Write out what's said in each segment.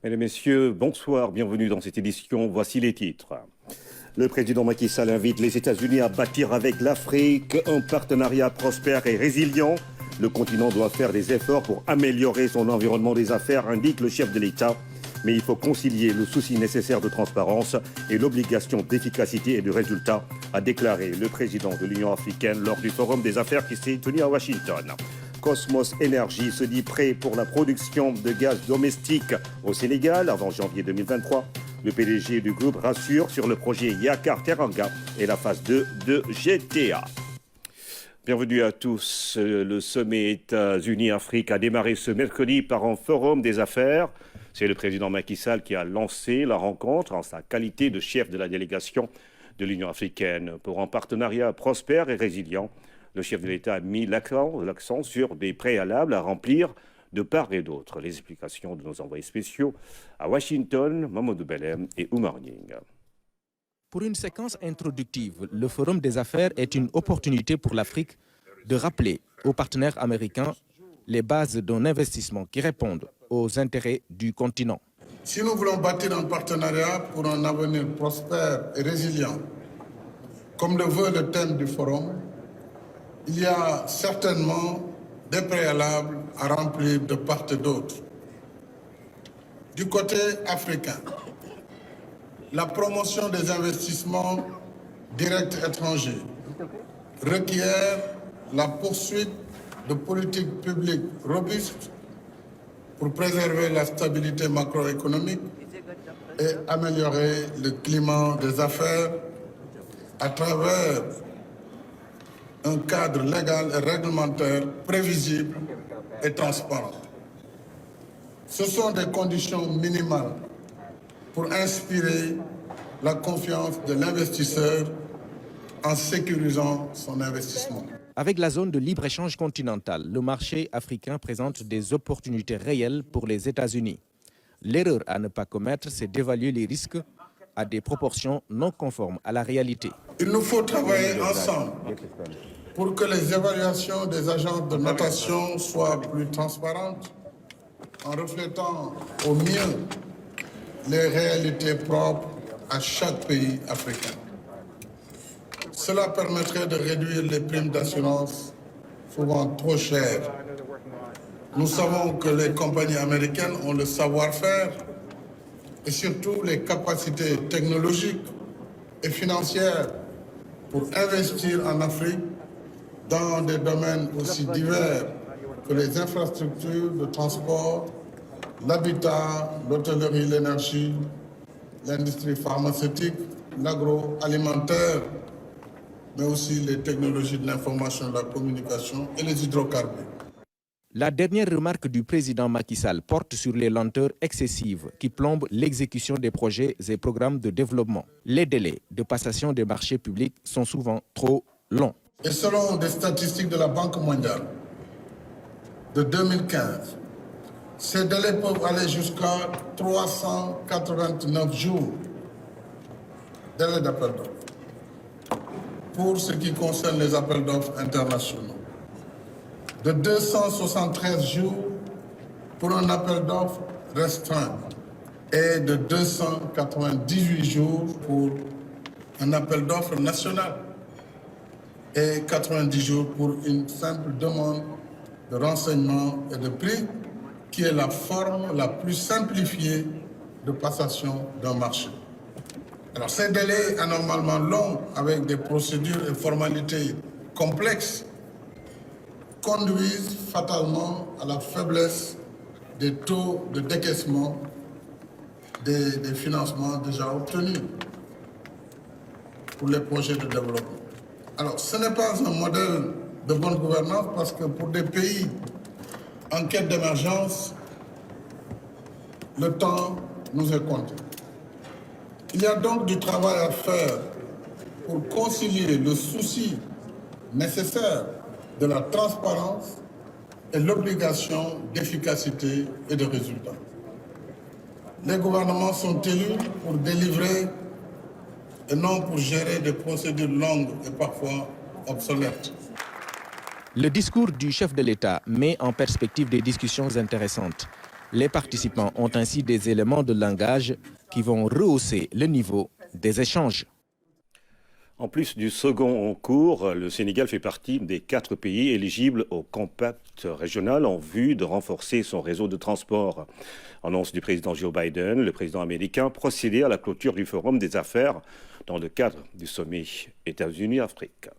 Mesdames, Messieurs, bonsoir, bienvenue dans cette édition. Voici les titres. Le président Macky Sall invite les États-Unis à bâtir avec l'Afrique un partenariat prospère et résilient. Le continent doit faire des efforts pour améliorer son environnement des affaires, indique le chef de l'État. Mais il faut concilier le souci nécessaire de transparence et l'obligation d'efficacité et de résultat, a déclaré le président de l'Union africaine lors du Forum des affaires qui s'est tenu à Washington. Cosmos Energy se dit prêt pour la production de gaz domestique au Sénégal avant janvier 2023. Le PDG du groupe rassure sur le projet Yakar Teranga et la phase 2 de GTA. Bienvenue à tous. Le sommet États-Unis-Afrique a démarré ce mercredi par un forum des affaires. C'est le président Macky Sall qui a lancé la rencontre en sa qualité de chef de la délégation de l'Union africaine pour un partenariat prospère et résilient. Le chef de l'État a mis l'accent sur des préalables à remplir de part et d'autre. Les explications de nos envoyés spéciaux à Washington, Mamadou Belem et Oumar Nying. Pour une séquence introductive, le Forum des affaires est une opportunité pour l'Afrique de rappeler aux partenaires américains les bases d'un investissement qui répondent aux intérêts du continent. Si nous voulons bâtir un partenariat pour un avenir prospère et résilient, comme le veut le thème du Forum, il y a certainement des préalables à remplir de part et d'autre. Du côté africain, la promotion des investissements directs étrangers requiert la poursuite de politiques publiques robustes pour préserver la stabilité macroéconomique et améliorer le climat des affaires à travers un cadre légal et réglementaire prévisible et transparent. Ce sont des conditions minimales pour inspirer la confiance de l'investisseur en sécurisant son investissement. Avec la zone de libre-échange continentale, le marché africain présente des opportunités réelles pour les États-Unis. L'erreur à ne pas commettre, c'est d'évaluer les risques à des proportions non conformes à la réalité. Il nous faut travailler ensemble pour que les évaluations des agences de notation soient plus transparentes, en reflétant au mieux les réalités propres à chaque pays africain. Cela permettrait de réduire les primes d'assurance, souvent trop chères. Nous savons que les compagnies américaines ont le savoir-faire et surtout les capacités technologiques et financières pour investir en Afrique dans des domaines aussi divers que les infrastructures de transport, l'habitat, l'hôtellerie, l'énergie, l'industrie pharmaceutique, l'agroalimentaire, mais aussi les technologies de l'information, de la communication et les hydrocarbures. La dernière remarque du président Macky Sall porte sur les lenteurs excessives qui plombent l'exécution des projets et programmes de développement. Les délais de passation des marchés publics sont souvent trop longs. Et selon des statistiques de la Banque mondiale de 2015, ces délais peuvent aller jusqu'à 389 jours, délai d'appel d'offres, pour ce qui concerne les appels d'offres internationaux, de 273 jours pour un appel d'offres restreint et de 298 jours pour un appel d'offres national et 90 jours pour une simple demande de renseignement et de prix qui est la forme la plus simplifiée de passation d'un marché. Alors ces délais anormalement longs avec des procédures et formalités complexes conduisent fatalement à la faiblesse des taux de décaissement des financements déjà obtenus pour les projets de développement. Alors ce n'est pas un modèle de bonne gouvernance parce que pour des pays en quête d'émergence, le temps nous est compté. Il y a donc du travail à faire pour concilier le souci nécessaire de la transparence et l'obligation d'efficacité et de résultats. Les gouvernements sont élus pour délivrer et non pour gérer des procédures longues et parfois obsolètes. Le discours du chef de l'État met en perspective des discussions intéressantes. Les participants ont ainsi des éléments de langage qui vont rehausser le niveau des échanges. En plus du second en cours, le Sénégal fait partie des 4 pays éligibles au compact régional en vue de renforcer son réseau de transport. Annonce du président Joe Biden, le président américain procédait à la clôture du Forum des affaires dans le cadre du sommet États-Unis-Afrique.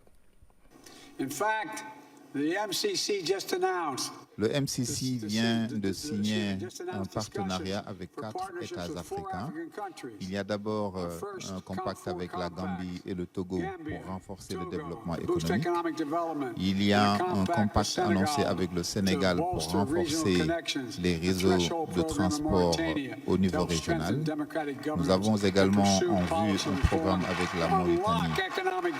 Le MCC vient de signer un partenariat avec 4 États africains. Il y a d'abord un compact avec la Gambie et le Togo pour renforcer le développement économique. Il y a un compact annoncé avec le Sénégal pour renforcer les réseaux de transport au niveau régional. Nous avons également en vue un programme avec la Mauritanie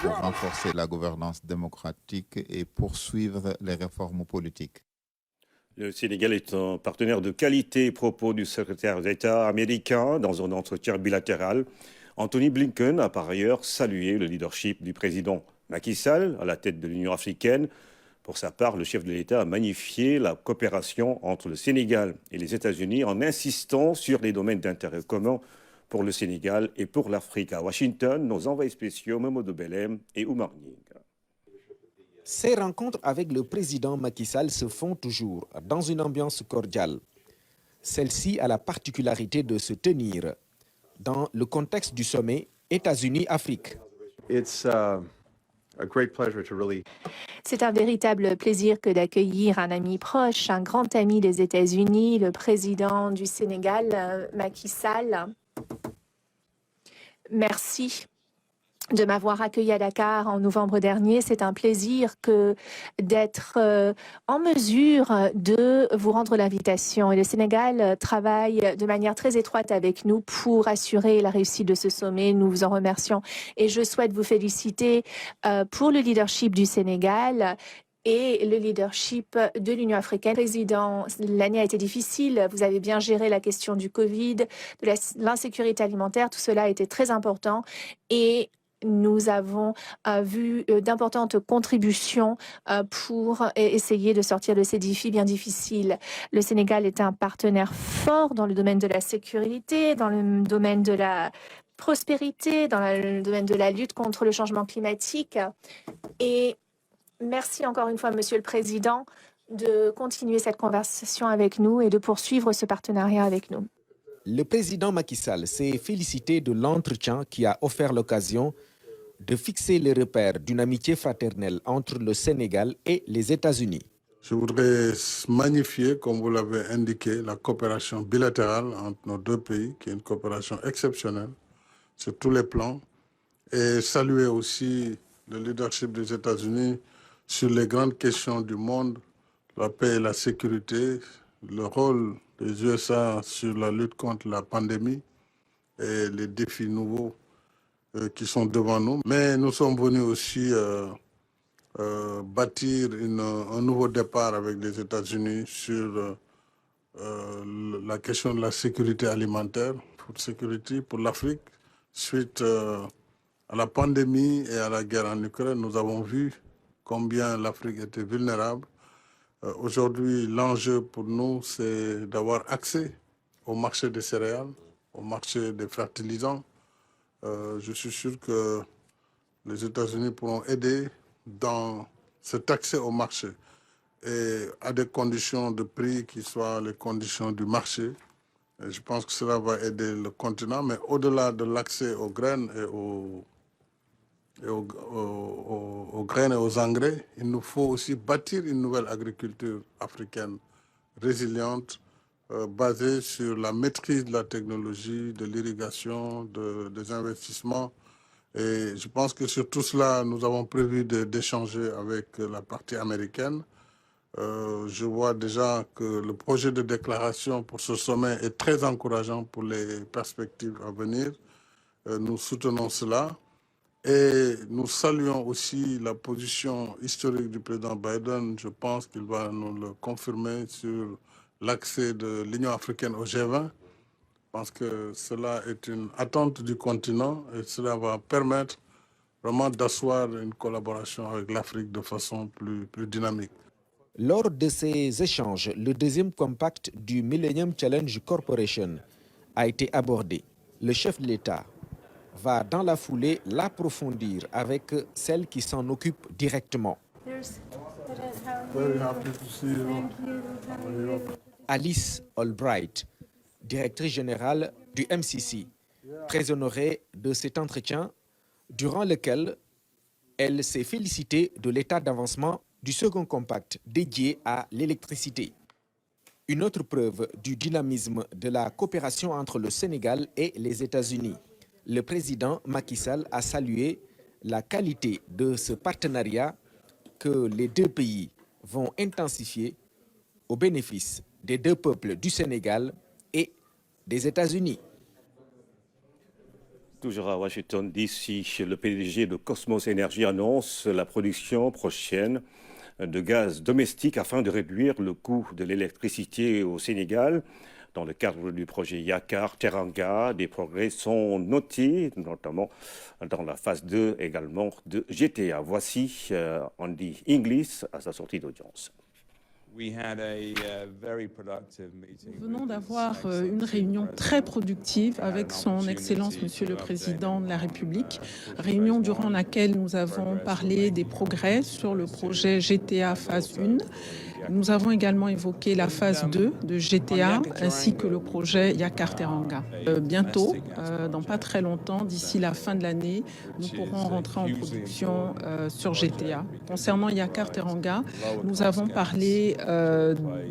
pour renforcer la gouvernance démocratique et poursuivre les réformes politiques. Le Sénégal est un partenaire de qualité, propos du secrétaire d'État américain dans un entretien bilatéral. Anthony Blinken a par ailleurs salué le leadership du président Macky Sall à la tête de l'Union africaine. Pour sa part, le chef de l'État a magnifié la coopération entre le Sénégal et les États-Unis en insistant sur les domaines d'intérêt commun pour le Sénégal et pour l'Afrique. À Washington, nos envoyés spéciaux Mamadou Belem et Oumar Ning. Ces rencontres avec le président Macky Sall se font toujours dans une ambiance cordiale. Celle-ci a la particularité de se tenir dans le contexte du sommet États-Unis-Afrique. C'est un véritable plaisir que d'accueillir un ami proche, un grand ami des États-Unis, le président du Sénégal, Macky Sall. Merci de m'avoir accueilli à Dakar en novembre dernier. C'est un plaisir d'être en mesure de vous rendre l'invitation. Et le Sénégal travaille de manière très étroite avec nous pour assurer la réussite de ce sommet. Nous vous en remercions. Et je souhaite vous féliciter pour le leadership du Sénégal et le leadership de l'Union africaine. Président, l'année a été difficile. Vous avez bien géré la question du Covid, de l'insécurité alimentaire. Tout cela a été très important. Et nous avons vu d'importantes contributions pour essayer de sortir de ces défis bien difficiles. Le Sénégal est un partenaire fort dans le domaine de la sécurité, dans le domaine de la prospérité, dans le domaine de la lutte contre le changement climatique. Et merci encore une fois, Monsieur le Président, de continuer cette conversation avec nous et de poursuivre ce partenariat avec nous. Le président Macky Sall s'est félicité de l'entretien qui a offert l'occasion de fixer les repères d'une amitié fraternelle entre le Sénégal et les États-Unis. Je voudrais magnifier, comme vous l'avez indiqué, la coopération bilatérale entre nos deux pays, qui est une coopération exceptionnelle sur tous les plans, et saluer aussi le leadership des États-Unis sur les grandes questions du monde, la paix et la sécurité, le rôle des USA sur la lutte contre la pandémie et les défis nouveaux qui sont devant nous. Mais nous sommes venus aussi bâtir un nouveau départ avec les États-Unis sur la question de la sécurité alimentaire, pour l'Afrique. Suite à la pandémie et à la guerre en Ukraine, nous avons vu combien l'Afrique était vulnérable. Aujourd'hui, l'enjeu pour nous, c'est d'avoir accès au marché des céréales, au marché des fertilisants. Je suis sûr que les États-Unis pourront aider dans cet accès au marché et à des conditions de prix qui soient les conditions du marché. Et je pense que cela va aider le continent, mais au-delà de l'accès aux graines et aux graines et aux engrais, il nous faut aussi bâtir une nouvelle agriculture africaine résiliente, basée sur la maîtrise de la technologie, de l'irrigation, des investissements. Et je pense que sur tout cela, nous avons prévu d'échanger avec la partie américaine. Je vois déjà que le projet de déclaration pour ce sommet est très encourageant pour les perspectives à venir. Nous soutenons cela. Et nous saluons aussi la position historique du président Biden. Je pense qu'il va nous le confirmer sur l'accès de l'Union africaine au G20. Je pense que cela est une attente du continent et cela va permettre vraiment d'asseoir une collaboration avec l'Afrique de façon plus dynamique. Lors de ces échanges, le deuxième compact du Millennium Challenge Corporation a été abordé. Le chef de l'État va dans la foulée l'approfondir avec celle qui s'en occupe directement. Alice Albright, directrice générale du MCC, très honorée de cet entretien durant lequel elle s'est félicitée de l'état d'avancement du second compact dédié à l'électricité. Une autre preuve du dynamisme de la coopération entre le Sénégal et les États-Unis. Le président Macky Sall a salué la qualité de ce partenariat que les deux pays vont intensifier au bénéfice des deux peuples du Sénégal et des États-Unis. Toujours à Washington DC, le PDG de Cosmos Energy annonce la production prochaine de gaz domestique afin de réduire le coût de l'électricité au Sénégal. Dans le cadre du projet Yakar Teranga, des progrès sont notés, notamment dans la phase 2 également de GTA. Voici Andy Inglis à sa sortie d'audience. Nous venons d'avoir une réunion très productive avec son Excellence Monsieur le Président de la République, réunion durant laquelle nous avons parlé des progrès sur le projet GTA phase 1. Nous avons également évoqué la phase 2 de GTA ainsi que le projet Yakar Teranga. Bientôt, dans pas très longtemps, d'ici la fin de l'année, nous pourrons rentrer en production sur GTA. Concernant Yakar Teranga, nous avons parlé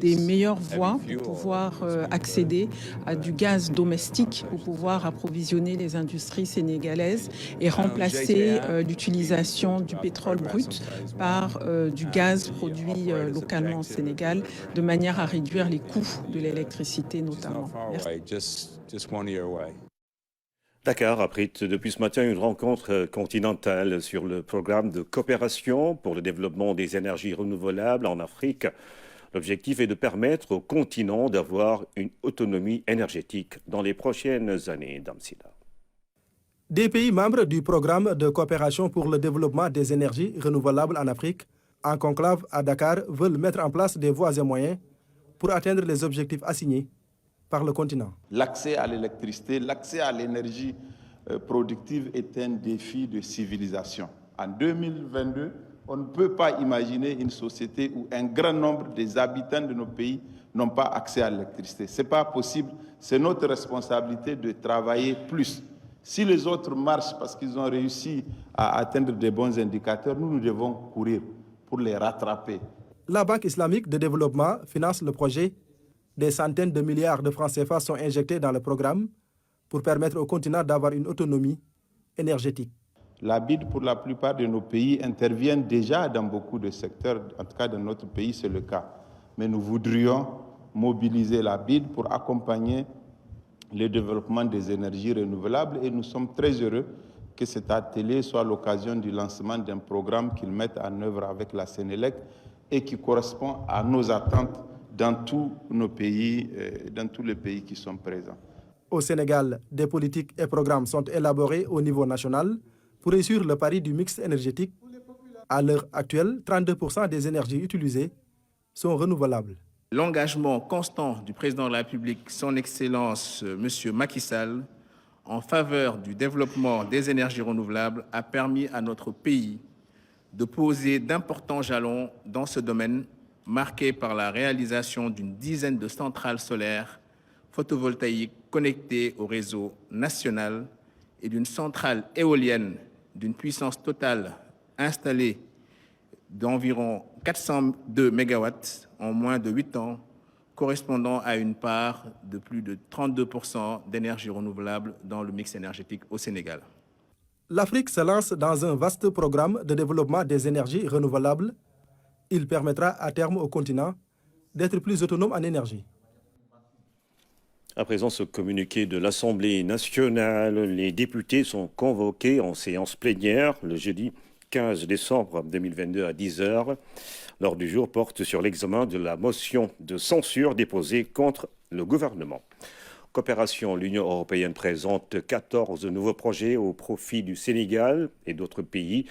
des meilleures voies pour pouvoir accéder à du gaz domestique, pour pouvoir approvisionner les industries sénégalaises et remplacer l'utilisation du pétrole brut par du gaz produit localement au Sénégal, de manière à réduire les coûts de l'électricité notamment. Dakar abrite depuis ce matin une rencontre continentale sur le programme de coopération pour le développement des énergies renouvelables en Afrique. L'objectif est de permettre au continent d'avoir une autonomie énergétique dans les prochaines années. Damsila. Des pays membres du programme de coopération pour le développement des énergies renouvelables en Afrique, en conclave à Dakar, veulent mettre en place des voies et moyens pour atteindre les objectifs assignés par le continent. L'accès à l'électricité, l'accès à l'énergie productive est un défi de civilisation. En 2022, on ne peut pas imaginer une société où un grand nombre des habitants de nos pays n'ont pas accès à l'électricité. Ce n'est pas possible. C'est notre responsabilité de travailler plus. Si les autres marchent parce qu'ils ont réussi à atteindre des bons indicateurs, nous devons courir pour les rattraper. La Banque islamique de développement finance le projet. Des centaines de milliards de francs CFA sont injectés dans le programme pour permettre au continent d'avoir une autonomie énergétique. La BID, pour la plupart de nos pays, intervient déjà dans beaucoup de secteurs. En tout cas, dans notre pays, c'est le cas. Mais nous voudrions mobiliser la BID pour accompagner le développement des énergies renouvelables et nous sommes très heureux que cet atelier soit l'occasion du lancement d'un programme qu'ils mettent en œuvre avec la Sénélec et qui correspond à nos attentes dans tous nos pays, dans tous les pays qui sont présents. Au Sénégal, des politiques et programmes sont élaborés au niveau national pour réussir le pari du mix énergétique. À l'heure actuelle, 32% des énergies utilisées sont renouvelables. L'engagement constant du président de la République, son Excellence M. Macky Sall, en faveur du développement des énergies renouvelables a permis à notre pays de poser d'importants jalons dans ce domaine, marqué par la réalisation d'une dizaine de centrales solaires photovoltaïques connectées au réseau national et d'une centrale éolienne d'une puissance totale installée d'environ 402 MW en moins de 8 ans, correspondant à une part de plus de 32% d'énergie renouvelable dans le mix énergétique au Sénégal. L'Afrique se lance dans un vaste programme de développement des énergies renouvelables. Il permettra à terme au continent d'être plus autonome en énergie. À présent, ce communiqué de l'Assemblée nationale, les députés sont convoqués en séance plénière le jeudi 15 décembre 2022 à 10h. L'ordre du jour porte sur l'examen de la motion de censure déposée contre le gouvernement. coopération, l'Union européenne présente 14 nouveaux projets au profit du Sénégal et d'autres pays.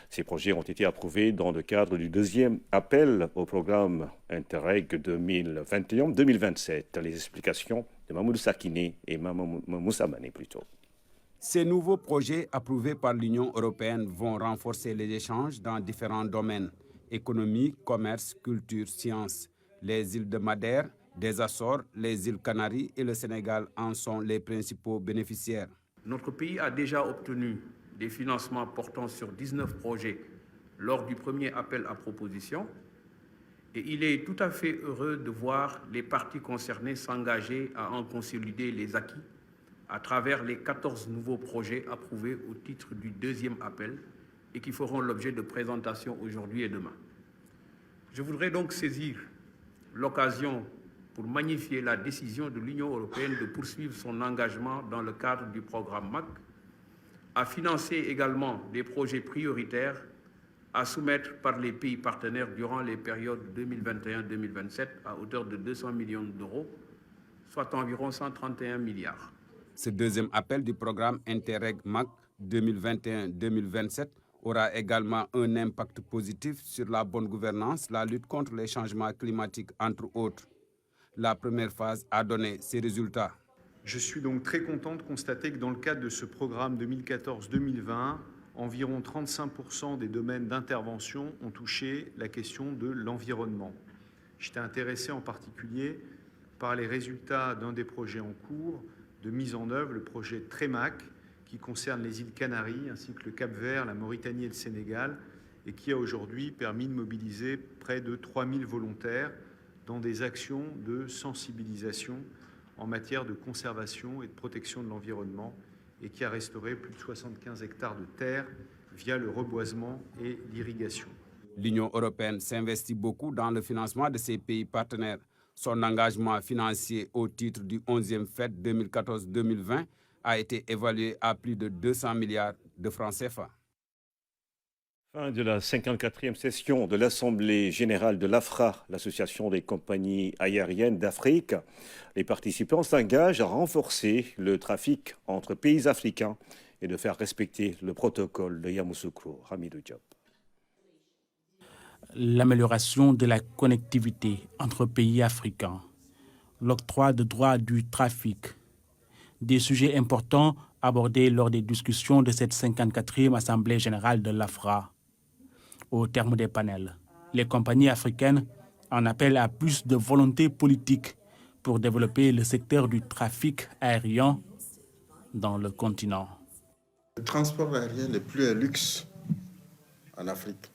Ces projets ont été approuvés dans le cadre du deuxième appel au programme Interreg 2021-2027. Les explications de Mamoudou Sakine et Moussa Mané plutôt. Ces nouveaux projets approuvés par l'Union européenne vont renforcer les échanges dans différents domaines: économie, commerce, culture, sciences. Les îles de Madère, des Açores, les îles Canaries et le Sénégal en sont les principaux bénéficiaires. Notre pays a déjà obtenu des financements portant sur 19 projets lors du premier appel à proposition et il est tout à fait heureux de voir les parties concernées s'engager à en consolider les acquis à travers les 14 nouveaux projets approuvés au titre du deuxième appel et qui feront l'objet de présentations aujourd'hui et demain. Je voudrais donc saisir l'occasion pour magnifier la décision de l'Union européenne de poursuivre son engagement dans le cadre du programme MAC, à financer également des projets prioritaires à soumettre par les pays partenaires durant les périodes 2021-2027 à hauteur de 200 millions d'euros, soit environ 131 milliards. Ce deuxième appel du programme Interreg MAC 2021-2027 aura également un impact positif sur la bonne gouvernance, la lutte contre les changements climatiques, entre autres. La première phase a donné ses résultats. Je suis donc très content de constater que dans le cadre de ce programme 2014-2020, environ 35% des domaines d'intervention ont touché la question de l'environnement. J'étais intéressé en particulier par les résultats d'un des projets en cours de mise en œuvre, le projet TREMAC, qui concerne les îles Canaries ainsi que le Cap-Vert, la Mauritanie et le Sénégal, et qui a aujourd'hui permis de mobiliser près de 3000 volontaires dans des actions de sensibilisation en matière de conservation et de protection de l'environnement et qui a restauré plus de 75 hectares de terre via le reboisement et l'irrigation. L'Union européenne s'investit beaucoup dans le financement de ses pays partenaires. Son engagement financier au titre du 11e FED 2014-2020 a été évalué à plus de 200 milliards de francs CFA. Fin de la 54e session de l'Assemblée générale de l'AFRA, l'Association des compagnies aériennes d'Afrique. Les participants s'engagent à renforcer le trafic entre pays africains et de faire respecter le protocole de Yamoussoukro. Hamidou Diop. L'amélioration de la connectivité entre pays africains, l'octroi de droits du trafic, des sujets importants abordés lors des discussions de cette 54e Assemblée générale de l'AFRA. Au terme des panels, les compagnies africaines en appellent à plus de volonté politique pour développer le secteur du trafic aérien dans le continent. Le transport aérien n'est plus un luxe en Afrique.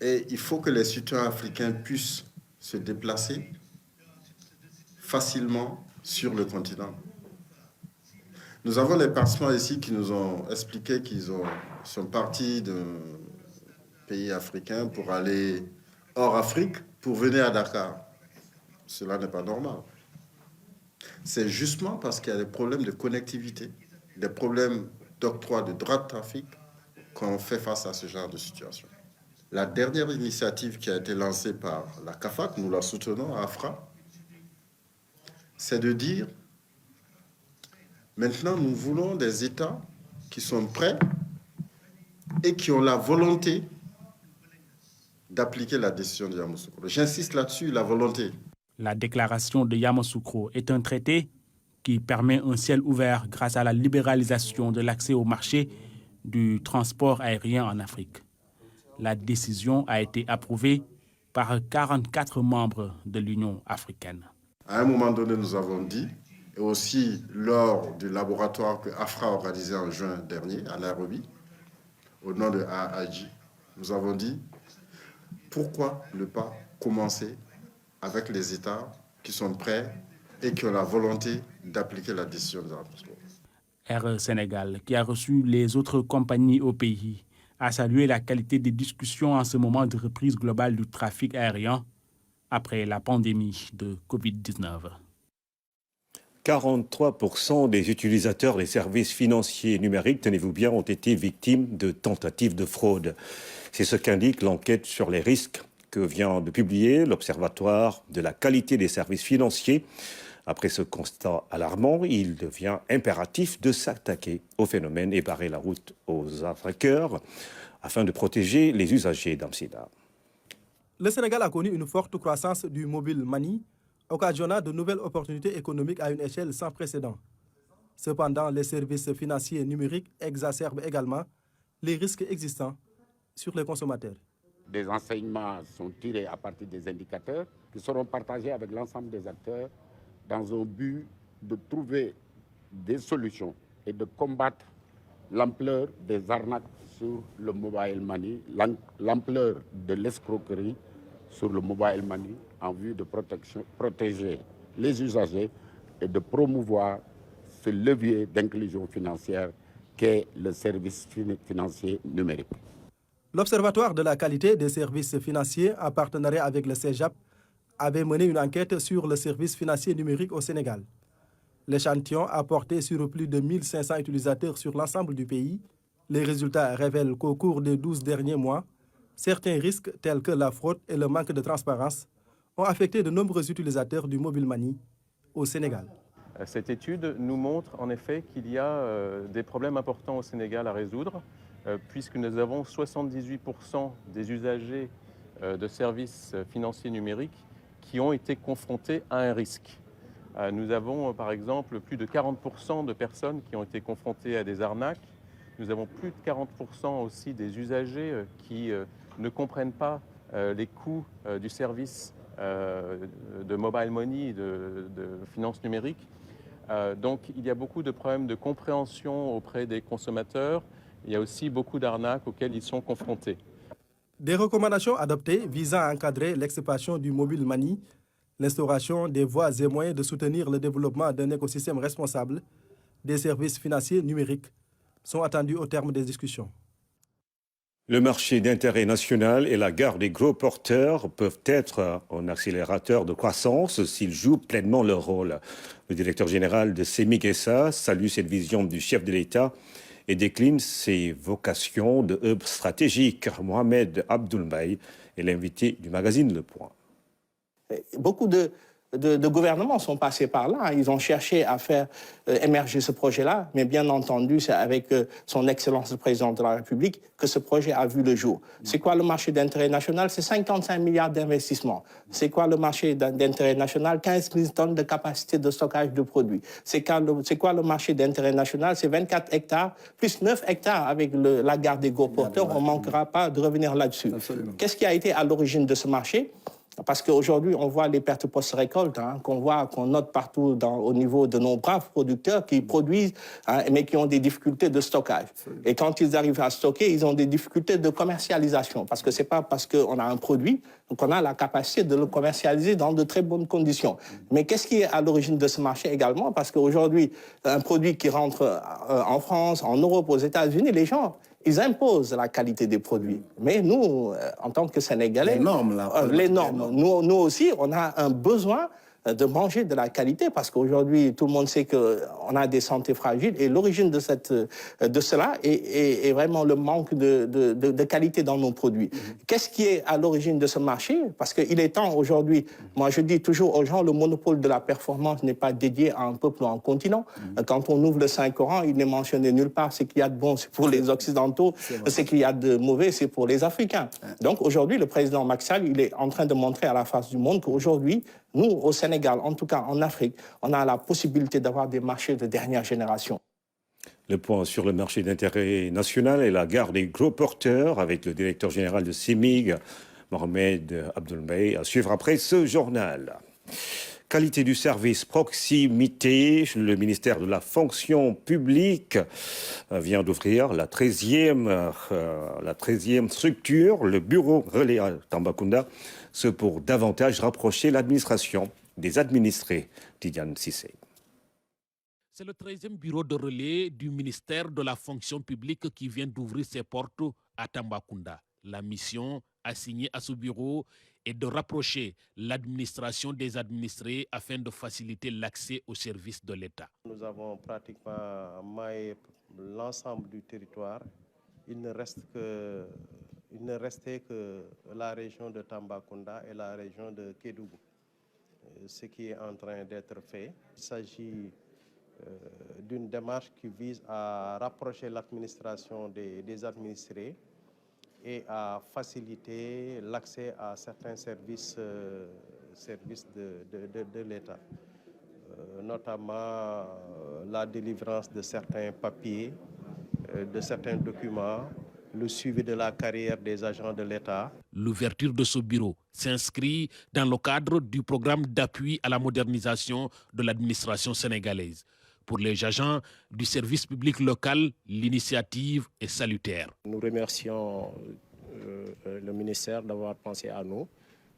Et il faut que les citoyens africains puissent se déplacer facilement sur le continent. Nous avons des participants ici qui nous ont expliqué qu'ils sont partis d'un pays africain pour aller hors Afrique pour venir à Dakar. Cela n'est pas normal. C'est justement parce qu'il y a des problèmes de connectivité, des problèmes d'octroi de droits de trafic qu'on fait face à ce genre de situation. La dernière initiative qui a été lancée par la CAFAC, nous la soutenons à AFRA, c'est de dire maintenant nous voulons des États qui sont prêts et qui ont la volonté d'appliquer la décision de Yamoussoukro. J'insiste là-dessus, la volonté. La déclaration de Yamoussoukro est un traité qui permet un ciel ouvert grâce à la libéralisation de l'accès au marché du transport aérien en Afrique. La décision a été approuvée par 44 membres de l'Union africaine. À un moment donné, nous avons dit, et aussi lors du laboratoire que AFRA a organisé en juin dernier à Nairobi, au nom de AAJ, nous avons dit, pourquoi ne pas commencer avec les États qui sont prêts et qui ont la volonté d'appliquer la décision de Yamoussoukro. Air Sénégal, qui a reçu les autres compagnies au pays, a salué la qualité des discussions en ce moment de reprise globale du trafic aérien après la pandémie de Covid-19. 43% des utilisateurs des services financiers numériques, tenez-vous bien, ont été victimes de tentatives de fraude. C'est ce qu'indique l'enquête sur les risques que vient de publier l'Observatoire de la qualité des services financiers. Après ce constat alarmant, il devient impératif de s'attaquer au phénomène et barrer la route aux arnaqueurs afin de protéger les usagers d'Amsida. Le Sénégal a connu une forte croissance du mobile money, occasionnant de nouvelles opportunités économiques à une échelle sans précédent. Cependant, les services financiers numériques exacerbent également les risques existants sur les consommateurs. Des enseignements sont tirés à partir des indicateurs qui seront partagés avec l'ensemble des acteurs dans un but de trouver des solutions et de combattre l'ampleur des arnaques sur le mobile money, l'ampleur de l'escroquerie sur le mobile money en vue de protéger les usagers et de promouvoir ce levier d'inclusion financière qu'est le service financier numérique. L'Observatoire de la qualité des services financiers, en partenariat avec le CEJAP, avait mené une enquête sur le service financier numérique au Sénégal. L'échantillon a porté sur plus de 1500 utilisateurs sur l'ensemble du pays. Les résultats révèlent qu'au cours des 12 derniers mois, certains risques tels que la fraude et le manque de transparence ont affecté de nombreux utilisateurs du mobile money au Sénégal. Cette étude nous montre en effet qu'il y a des problèmes importants au Sénégal à résoudre, puisque nous avons 78% des usagers de services financiers numériques qui ont été confrontés à un risque. Nous avons par exemple plus de 40% de personnes qui ont été confrontées à des arnaques. Nous avons plus de 40% aussi des usagers qui ne comprennent pas les coûts du service de mobile money, de finances numériques. Donc il y a beaucoup de problèmes de compréhension auprès des consommateurs. Il y a aussi beaucoup d'arnaques auxquelles ils sont confrontés. Des recommandations adoptées visant à encadrer l'expansion du mobile money, l'instauration des voies et moyens de soutenir le développement d'un écosystème responsable des services financiers numériques sont attendus au terme des discussions. Le marché d'intérêt national et la garde des gros porteurs peuvent être un accélérateur de croissance s'ils jouent pleinement leur rôle. Le directeur général de CEMIG-SA salue cette vision du chef de l'État et décline ses vocations de hub stratégique. Mohamed Abdoulmbaye est l'invité du magazine Le Point. Beaucoup de gouvernements sont passés par là. Ils ont cherché à faire émerger ce projet-là, mais bien entendu, c'est avec son Excellence le Président de la République que ce projet a vu le jour. C'est quoi le marché d'intérêt national? C'est 55 milliards d'investissements. C'est quoi le marché d'intérêt national? 15 000 tonnes de capacité de stockage de produits. C'est quoi le marché d'intérêt national? C'est 24 hectares, plus 9 hectares avec la garde des gros porteurs. On ne manquera pas de revenir là-dessus. Qu'est-ce qui a été à l'origine de ce marché? Parce qu'aujourd'hui, on voit les pertes post-récolte, qu'on note partout au niveau de nos braves producteurs qui produisent, mais qui ont des difficultés de stockage. Et quand ils arrivent à stocker, ils ont des difficultés de commercialisation. Parce que ce n'est pas parce qu'on a un produit qu'on a la capacité de le commercialiser dans de très bonnes conditions. Mais qu'est-ce qui est à l'origine de ce marché également? Parce qu'aujourd'hui, un produit qui rentre en France, en Europe, aux États-Unis, les gens... ils imposent la qualité des produits. Mais nous, en tant que Sénégalais... Les normes. Nous aussi, on a un besoin de manger de la qualité parce qu'aujourd'hui, tout le monde sait qu'on a des santé fragiles et l'origine de cela est vraiment le manque de qualité dans nos produits. Qu'est-ce qui est à l'origine de ce marché? Parce qu'il est temps aujourd'hui, moi je dis toujours aux gens, le monopole de la performance n'est pas dédié à un peuple ou à un continent. Quand on ouvre le Saint-Coran, il n'est mentionné nulle part. Ce qu'il y a de bon, c'est pour les Occidentaux. Ce qu'il y a de mauvais, c'est pour les Africains. Donc aujourd'hui, le président Macky Sall, il est en train de montrer à la face du monde qu'aujourd'hui, nous, au Sénégal, en tout cas en Afrique, on a la possibilité d'avoir des marchés de dernière génération. Le point sur le marché d'intérêt national et la garde des gros porteurs avec le directeur général de CEMIG, Mohamed Abdoulmbaye, à suivre après ce journal. Qualité du service, proximité, le ministère de la fonction publique vient d'ouvrir la 13e structure, le bureau relais à Tambacounda, ce pour davantage rapprocher l'administration des administrés. Tidiane Cissé. C'est le 13e bureau de relais du ministère de la fonction publique qui vient d'ouvrir ses portes à Tambacounda. La mission assignée à ce bureau est de rapprocher l'administration des administrés afin de faciliter l'accès aux services de l'État. Nous avons pratiquement maillé l'ensemble du territoire. Il ne restait que la région de Tambacounda et la région de Kédougou. ce qui est en train d'être fait. Il s'agit d'une démarche qui vise à rapprocher l'administration des administrés et à faciliter l'accès à certains services de l'État, notamment la délivrance de certains papiers, de certains documents, le suivi de la carrière des agents de l'État. L'ouverture de ce bureau s'inscrit dans le cadre du programme d'appui à la modernisation de l'administration sénégalaise. Pour les agents du service public local, l'initiative est salutaire. Nous remercions le ministère d'avoir pensé à nous,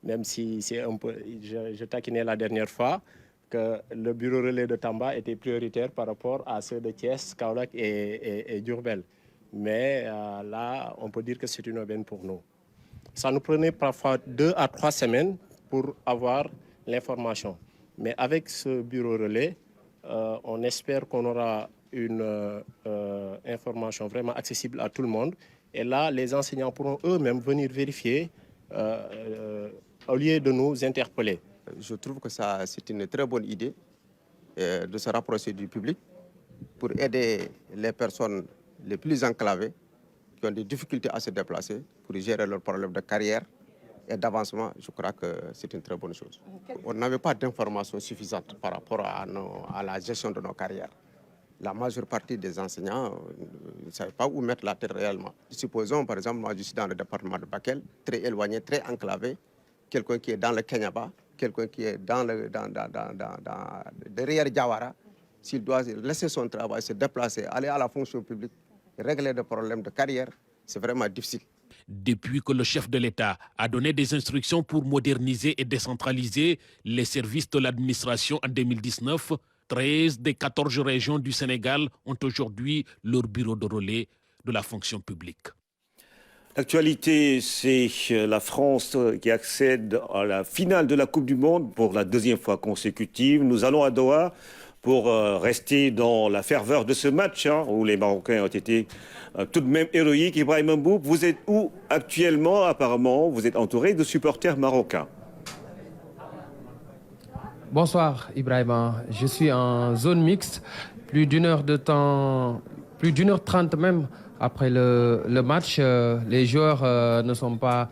même si c'est un peu, je taquinais la dernière fois que le bureau relais de Tamba était prioritaire par rapport à ceux de Thiès, Kaolack et Diourbel. Mais là, on peut dire que c'est une aubaine pour nous. Ça nous prenait parfois 2 à 3 semaines pour avoir l'information. Mais avec ce bureau relais, on espère qu'on aura une information vraiment accessible à tout le monde. Et là, les enseignants pourront eux-mêmes venir vérifier au lieu de nous interpeller. Je trouve que c'est une très bonne idée de se rapprocher du public pour aider les personnes les plus enclavées qui ont des difficultés à se déplacer pour gérer leurs problèmes de carrière et d'avancement. Je crois que c'est une très bonne chose. On n'avait pas d'informations suffisantes par rapport à la gestion de nos carrières. La majeure partie des enseignants ne savaient pas où mettre la tête réellement. Supposons, par exemple, moi je suis dans le département de Bakel, très éloigné, très enclavé, quelqu'un qui est dans le Kenyaba, quelqu'un qui est derrière Diawara, s'il doit laisser son travail, se déplacer, aller à la fonction publique, régler des problèmes de carrière, c'est vraiment difficile. Depuis que le chef de l'État a donné des instructions pour moderniser et décentraliser les services de l'administration en 2019, 13 des 14 régions du Sénégal ont aujourd'hui leur bureau de relais de la fonction publique. L'actualité, c'est la France qui accède à la finale de la Coupe du Monde pour la 2e fois consécutive. Nous allons à Doha pour rester dans la ferveur de ce match où les Marocains ont été tout de même héroïques. Ibrahim Mboub, vous êtes où actuellement? Apparemment, vous êtes entouré de supporters marocains. Bonsoir Ibrahima, je suis en zone mixte, plus d'une heure de temps, plus d'une heure 30 même après le match. Les joueurs ne sont pas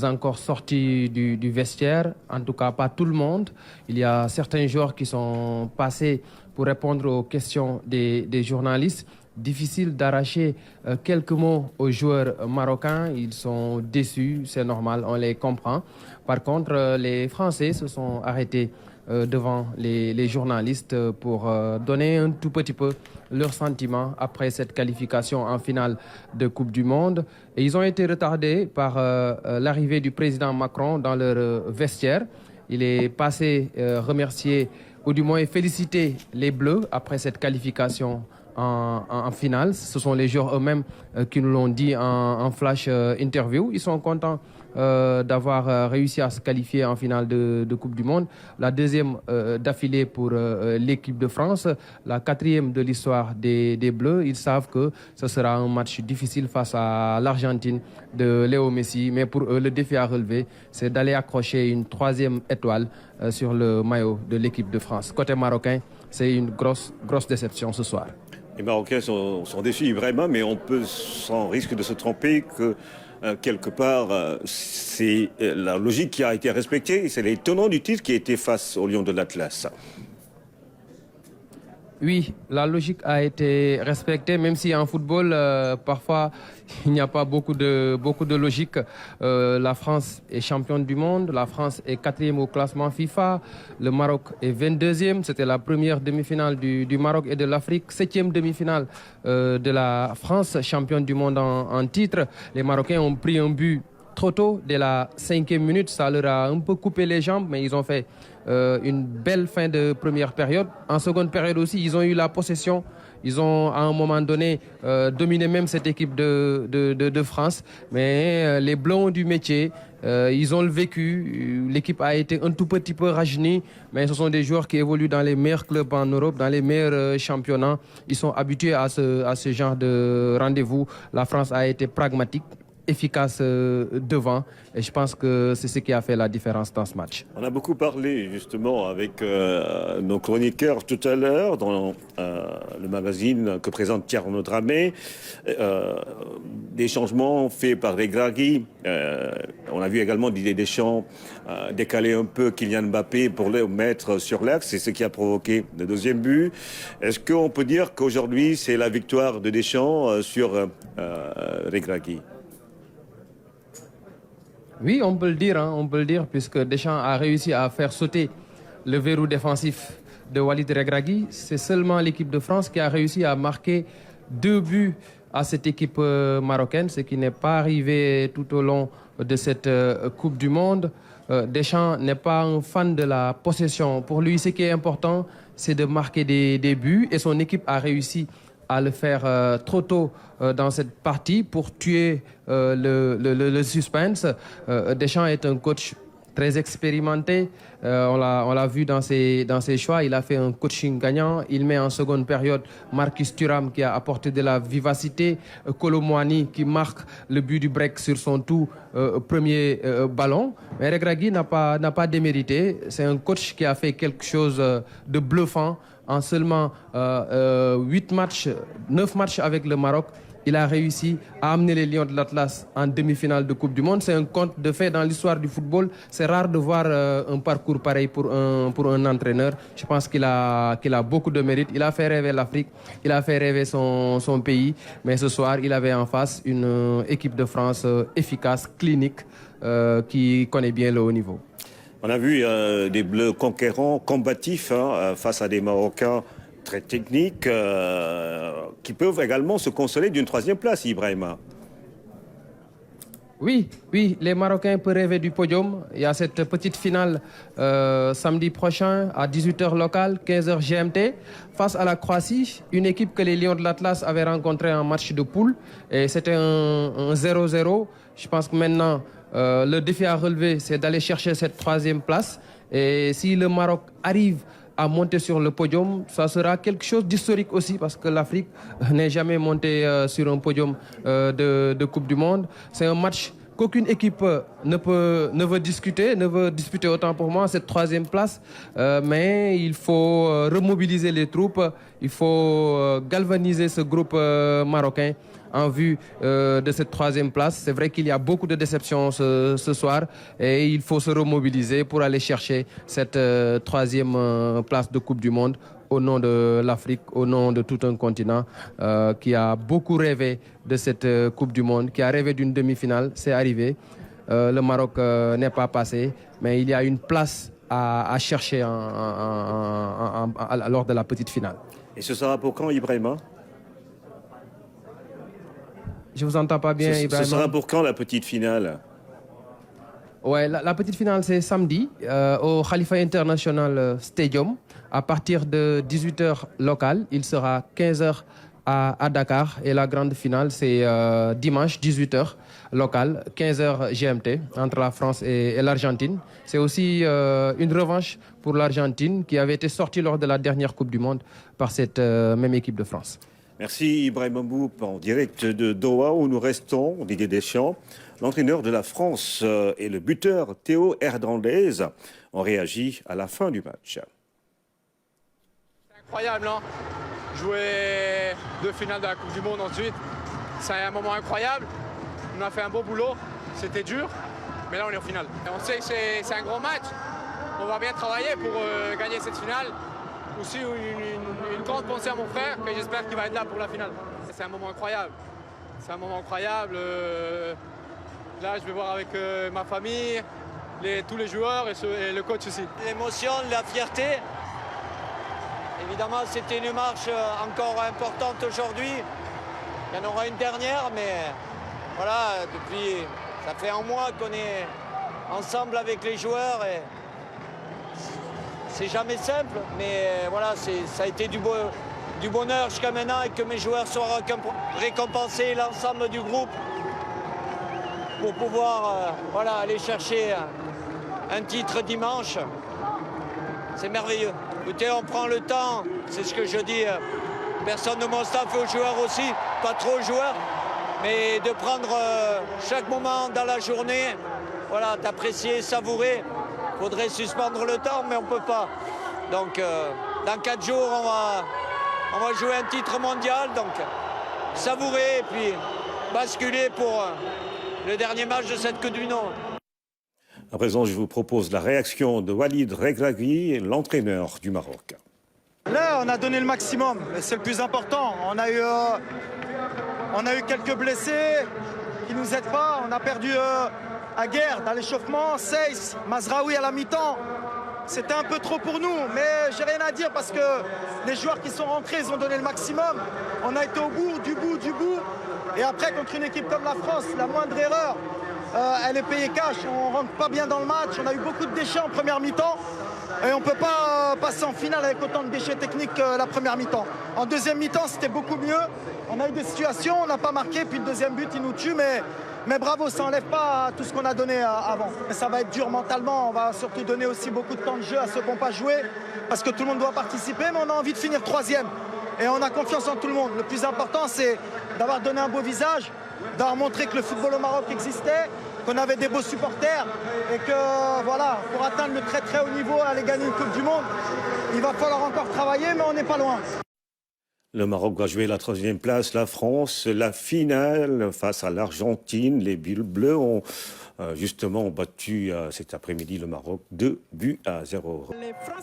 encore sortis du vestiaire, en tout cas pas tout le monde. Il y a certains joueurs qui sont passés pour répondre aux questions des journalistes. Difficile d'arracher quelques mots aux joueurs marocains, ils sont déçus, c'est normal, on les comprend. Par contre, les Français se sont arrêtés devant les journalistes pour donner un tout petit peu leurs sentiments après cette qualification en finale de Coupe du Monde. Et ils ont été retardés par l'arrivée du président Macron dans leur vestiaire. Il est passé remercier, ou du moins féliciter les Bleus après cette qualification en finale. Ce sont les joueurs eux-mêmes qui nous l'ont dit en flash interview. Ils sont contents d'avoir réussi à se qualifier en finale de Coupe du Monde. La 2e d'affilée pour l'équipe de France, la 4e de l'histoire des Bleus. Ils savent que ce sera un match difficile face à l'Argentine de Léo Messi. Mais pour eux, le défi à relever, c'est d'aller accrocher une 3e étoile sur le maillot de l'équipe de France. Côté marocain, c'est une grosse déception ce soir. Les Marocains sont déçus vraiment, mais on peut, sans risque de se tromper, que quelque part, c'est la logique qui a été respectée. C'est les tenants du titre qui étaient face aux Lions de l'Atlas. Oui, la logique a été respectée, même si en football, parfois, il n'y a pas beaucoup de logique. La France est championne du monde, la France est 4e au classement FIFA, le Maroc est 22e, c'était la première demi-finale du Maroc et de l'Afrique, 7e demi-finale de la France, championne du monde en titre. Les Marocains ont pris un but trop tôt, dès la 5e minute, ça leur a un peu coupé les jambes, mais ils ont fait une belle fin de première période. En seconde période aussi, ils ont eu la possession. Ils ont à un moment donné dominé même cette équipe de France. Mais les Bleus ont du métier, ils ont le vécu. L'équipe a été un tout petit peu rajeunie, mais ce sont des joueurs qui évoluent dans les meilleurs clubs en Europe, dans les meilleurs championnats. Ils sont habitués à ce genre de rendez-vous. La France a été pragmatique. efficace devant. Et je pense que c'est ce qui a fait la différence dans ce match. On a beaucoup parlé justement avec nos chroniqueurs tout à l'heure dans le magazine que présente Tierno Dramé. Des changements faits par Regragui. On a vu également Didier Deschamps décaler un peu Kylian Mbappé pour le mettre sur l'axe. C'est ce qui a provoqué le deuxième but. Est-ce qu'on peut dire qu'aujourd'hui c'est la victoire de Deschamps sur Regragui? Oui, on peut le dire, puisque Deschamps a réussi à faire sauter le verrou défensif de Walid Regragui. C'est seulement l'équipe de France qui a réussi à marquer 2 buts à cette équipe marocaine, ce qui n'est pas arrivé tout au long de cette Coupe du Monde. Deschamps n'est pas un fan de la possession. Pour lui, ce qui est important, c'est de marquer des buts, et son équipe a réussi à le faire trop tôt dans cette partie pour tuer le suspense. Deschamps est un coach très expérimenté. On l'a vu dans ses choix. Il a fait un coaching gagnant. Il met en seconde période Marcus Thuram qui a apporté de la vivacité. Kolo Muani qui marque le but du break sur son tout premier ballon. Mais Regragui n'a pas démérité. C'est un coach qui a fait quelque chose de bluffant. En seulement 9 matchs avec le Maroc, il a réussi à amener les Lions de l'Atlas en demi-finale de Coupe du Monde. C'est un conte de fait dans l'histoire du football. C'est rare de voir un parcours pareil pour un entraîneur. Je pense qu'il a beaucoup de mérite. Il a fait rêver l'Afrique, il a fait rêver son pays. Mais ce soir, il avait en face une équipe de France efficace, clinique, qui connaît bien le haut niveau. On a vu des Bleus conquérants, combatifs, face à des Marocains très techniques, qui peuvent également se consoler d'une 3e place, Ibrahima. Oui, les Marocains peuvent rêver du podium. Il y a cette petite finale samedi prochain à 18h local, 15h GMT, face à la Croatie, une équipe que les Lions de l'Atlas avaient rencontrée en match de poule. Et c'était un 0-0. Je pense que maintenant, le défi à relever, c'est d'aller chercher cette 3e place. Et si le Maroc arrive à monter sur le podium, ça sera quelque chose d'historique aussi, parce que l'Afrique n'est jamais montée sur un podium de Coupe du Monde. C'est un match qu'aucune équipe ne veut disputer autant pour moi, cette 3e place. Mais il faut remobiliser les troupes, il faut galvaniser ce groupe marocain en vue de cette 3e place. C'est vrai qu'il y a beaucoup de déceptions ce soir, et il faut se remobiliser pour aller chercher cette 3e place de Coupe du Monde au nom de l'Afrique, au nom de tout un continent qui a beaucoup rêvé de cette Coupe du Monde, qui a rêvé d'une demi-finale. C'est arrivé. Le Maroc n'est pas passé, mais il y a une place à chercher lors de la petite finale. Et ce sera pour quand, Ibrahima? Je vous entends pas bien, Ibrahima. Ce sera pour quand la petite finale? Ouais, la petite finale, c'est samedi au Khalifa International Stadium à partir de 18h local. Il sera 15h à Dakar, et la grande finale, c'est dimanche 18h local, 15h GMT entre la France et l'Argentine. C'est aussi une revanche pour l'Argentine qui avait été sortie lors de la dernière Coupe du Monde par cette même équipe de France. Merci Ibrahima Mboup, en direct de Doha où nous restons. Didier Deschamps, l'entraîneur de la France et le buteur Théo Hernandez ont réagi à la fin du match. C'est incroyable, non? Jouer 2 finales de la Coupe du Monde ensuite, c'est un moment incroyable. On a fait un beau boulot, c'était dur, mais là on est au final. Et on sait que c'est un gros match. On va bien travailler pour gagner cette finale. Aussi une grande pensée à mon frère, que j'espère qu'il va être là pour la finale. C'est un moment incroyable. C'est un moment incroyable. Là, je vais voir avec ma famille, tous les joueurs et le coach aussi. L'émotion, la fierté. Évidemment, c'était une marche encore importante aujourd'hui. Il y en aura une dernière, mais voilà, ça fait un mois qu'on est ensemble avec les joueurs. Et c'est jamais simple, mais voilà, ça a été du bonheur jusqu'à maintenant, et que mes joueurs soient récompensés, l'ensemble du groupe, pour pouvoir aller chercher un titre dimanche. C'est merveilleux. Écoutez, on prend le temps, c'est ce que je dis. Personne de mon staff et aux joueurs aussi, pas trop aux joueurs. mais de prendre chaque moment dans la journée, voilà, d'apprécier, savourer. Il faudrait suspendre le temps, mais on ne peut pas. Donc, dans 4 jours, on va jouer un titre mondial, donc savourer et puis basculer pour le dernier match de cette Coupe du Monde. À présent, je vous propose la réaction de Walid Regragui, l'entraîneur du Maroc. Là, on a donné le maximum, c'est le plus important. On a eu quelques blessés qui ne nous aident pas. On a perdu Aguerd à l'échauffement, Seyss, Mazraoui à la mi-temps. C'était un peu trop pour nous, mais j'ai rien à dire parce que les joueurs qui sont rentrés, ils ont donné le maximum. On a été au bout, du bout. Et après, contre une équipe comme la France, la moindre erreur, elle est payée cash. On rentre pas bien dans le match. On a eu beaucoup de déchets en première mi-temps. Et on ne peut pas passer en finale avec autant de déchets techniques la première mi-temps. En deuxième mi-temps, c'était beaucoup mieux. On a eu des situations, on n'a pas marqué, puis le deuxième but, il nous tue. Mais bravo, ça n'enlève pas tout ce qu'on a donné avant. Mais ça va être dur mentalement. On va surtout donner aussi beaucoup de temps de jeu à ceux qui n'ont pas joué, parce que tout le monde doit participer, mais on a envie de finir 3e. Et on a confiance en tout le monde. Le plus important, c'est d'avoir donné un beau visage, d'avoir montré que le football au Maroc existait, qu'on avait des beaux supporters et que voilà, pour atteindre le très très haut niveau, aller gagner une Coupe du Monde, il va falloir encore travailler, mais on n'est pas loin. Le Maroc va jouer la 3e place, la France, la finale face à l'Argentine. Les Bleus ont justement battu cet après-midi le Maroc 2-0.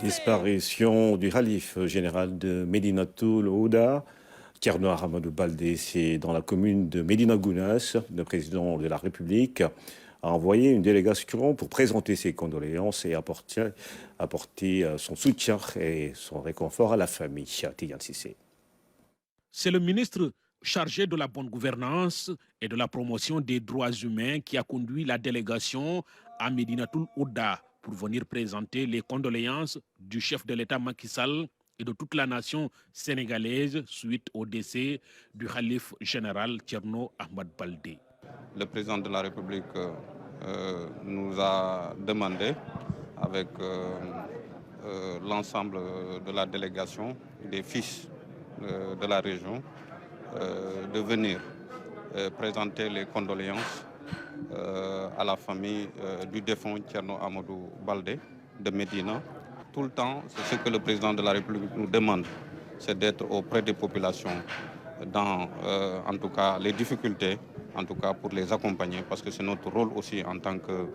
Disparition du khalife général de Médinatoul Ouda, Thierno Ahmadou Baldé, c'est dans la commune de Médina Gounass. Le président de la République a envoyé une délégation pour présenter ses condoléances et apporter son soutien et son réconfort à la famille. Tidiane Cissé. C'est le ministre chargé de la bonne gouvernance et de la promotion des droits humains qui a conduit la délégation à Médinatoul Ouda pour venir présenter les condoléances du chef de l'État Macky Sall et de toute la nation sénégalaise suite au décès du khalife général Thierno Ahmad Baldé. Le président de la République nous a demandé, avec l'ensemble de la délégation, des fils de la région, de venir présenter les condoléances à la famille du défunt Thierno Ahmadou Baldé de Médina. Tout le temps, c'est ce que le président de la République nous demande, c'est d'être auprès des populations dans, en tout cas, les difficultés, en tout cas pour les accompagner, parce que c'est notre rôle aussi en tant que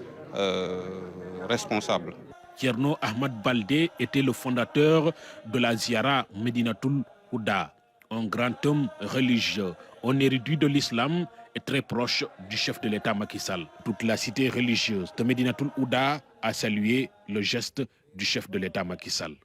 responsable. Thierno Ahmad Baldé était le fondateur de la Ziara Médinatoul Ouda, un grand homme religieux, un érudit de l'islam et très proche du chef de l'État Macky Sall. Toute la cité religieuse de Médinatoul Ouda a salué le geste du chef de l'État Macky Sall.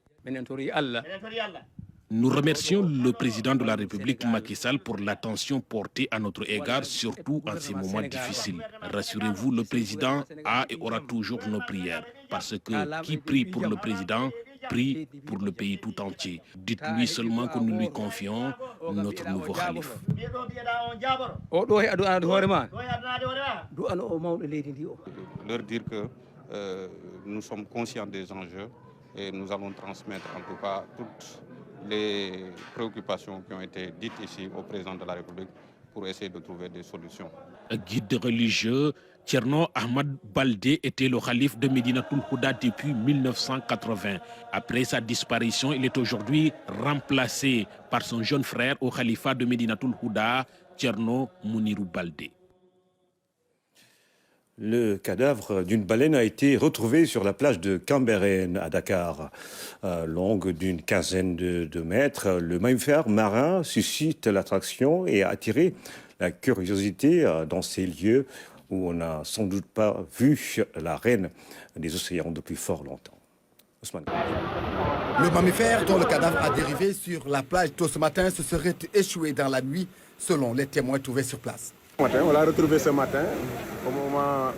Nous remercions le président de la République Macky Sall pour l'attention portée à notre égard, surtout en ces moments difficiles. Rassurez-vous, le président a et aura toujours nos prières, parce que qui prie pour le président prie pour le pays tout entier. Dites-lui seulement que nous lui confions notre nouveau khalife. Leur dire que nous sommes conscients des enjeux et nous allons transmettre en tout cas toutes les préoccupations qui ont été dites ici au président de la République pour essayer de trouver des solutions. Guide religieux, Thierno Ahmad Baldé était le khalife de Médinatoul Ouda depuis 1980. Après sa disparition, il est aujourd'hui remplacé par son jeune frère au khalifa de Médinatoul Ouda, Thierno Mounirou Baldé. Le cadavre d'une baleine a été retrouvé sur la plage de Cambérène à Dakar. Longue d'une quinzaine de mètres, le mammifère marin suscite l'attraction et a attiré la curiosité dans ces lieux où on n'a sans doute pas vu la reine des océans depuis fort longtemps. Ousmane. Le mammifère dont le cadavre a dérivé sur la plage tôt ce matin se serait échoué dans la nuit, selon les témoins trouvés sur place. On l'a retrouvé ce matin au moment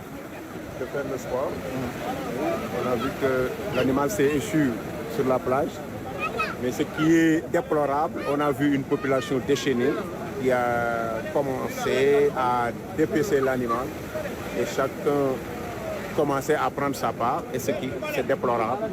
de faire le sport. On a vu que l'animal s'est échoué sur la plage. Mais ce qui est déplorable, on a vu une population déchaînée qui a commencé à dépecer l'animal et chacun commençait à prendre sa part, et ce qui est déplorable.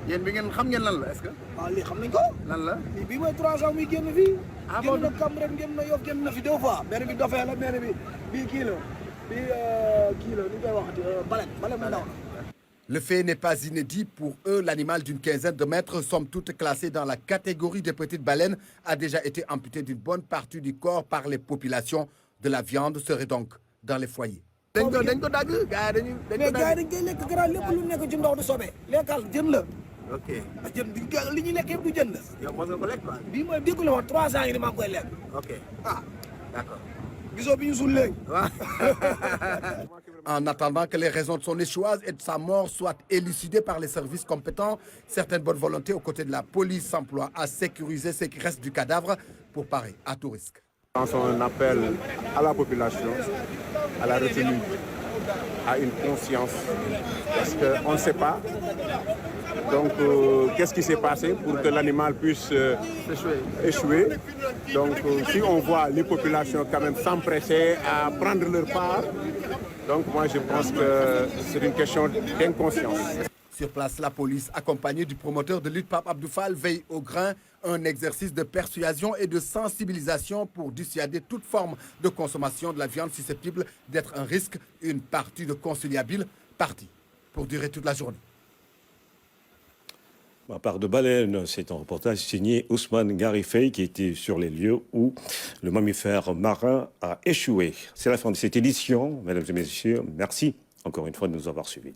yéen bi ngeen xam ngeen lan la est-ce que. waaw lii xam nañ ko. lan la. bii mooy 3 ans muy génn fii. ah bon génn na Cambérène génn na Yoff génn na fi 2 fois. benn bi dofee la benn bi bii kii la bii kii la ni ñu koy waxati bale mu ndaw la. Le fait n'est pas inédit. Pour eux, l'animal d'une quinzaine de mètres, somme toute classé dans la catégorie des petites baleines, a déjà été amputé d'une bonne partie du corps par les populations. De la viande serait donc dans les foyers. dañ ko dagg gars yi dañ koy lekk garaaw lépp lu nekk ci ndox du sobe lekkal jën la. ok jën li ñuy lekk yëpp du jën la. yow mos nga ko lekk quoi. bii mooy déggu la woon 3 ans yi ni maa ngi koy lekk. ok d'accord. gisoo bi ñu suul léegi. En attendant que les raisons de son échouage et de sa mort soient élucidées par les services compétents, certaines bonnes volontés aux côtés de la police s'emploient à sécuriser ce qui reste du cadavre pour parer à tout risque. Lançons un appel à la population, à la retenue, à une conscience, parce qu'on ne sait pas. Donc, qu'est-ce qui s'est passé pour que l'animal puisse échouer? Donc, si on voit les populations quand même s'empresser à prendre leur part, donc moi je pense que c'est une question d'inconscience. Sur place, la police, accompagnée du promoteur de lutte Pape Abdou Fall, veille au grain, un exercice de persuasion et de sensibilisation pour dissuader toute forme de consommation de la viande susceptible d'être un risque, une partie de conciliabile, partie pour durer toute la journée. À part de baleine, c'est un reportage signé Ousmane Garifei qui était sur les lieux où le mammifère marin a échoué. C'est la fin de cette édition. Mesdames et messieurs, merci encore une fois de nous avoir suivis.